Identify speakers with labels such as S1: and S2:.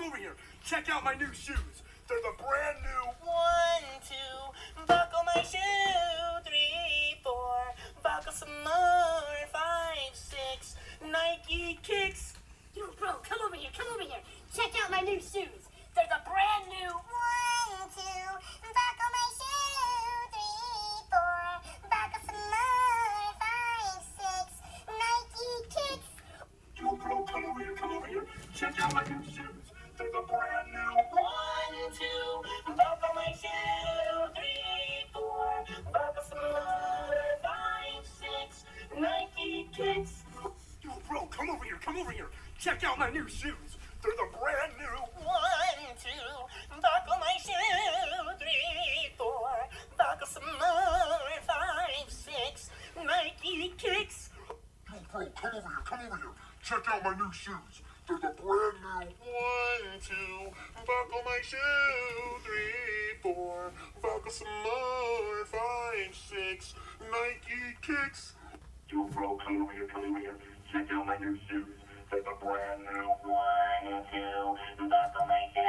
S1: over here. Check out my new shoes. They're the brand new.
S2: 1, 2, buckle my shoe. 3, 4, buckle some more. 5, 6, Nike kicks.
S3: Yo, bro, come over here. Check out my new shoes. They're the brand new. 1, 2, buckle my shoe. 3, 4, buckle some more. 5, 6, Nike kicks.
S1: Yo, bro, come over here. Check out my new shoes. They're the brand new.
S2: 1, 2, buckle my shoe. 3, 4, buckle some more. 5, 6, Nike kicks.
S1: Yo, bro, come over here. Check out my new shoes. They're the brand new.
S2: 1, 2, buckle my shoe. 3, 4, buckle some more. 5, 6, Nike kicks.
S1: Yo, bro, come over here. Check out my new shoes. They're the brand new. 1, 2, buckle my shoe. 3, 4, buckle some more. 5, 6, Nike kicks. Yo, bro, come over here. Check out my new shoes. They're the brand new.
S2: 1, 2, buckle my shoe.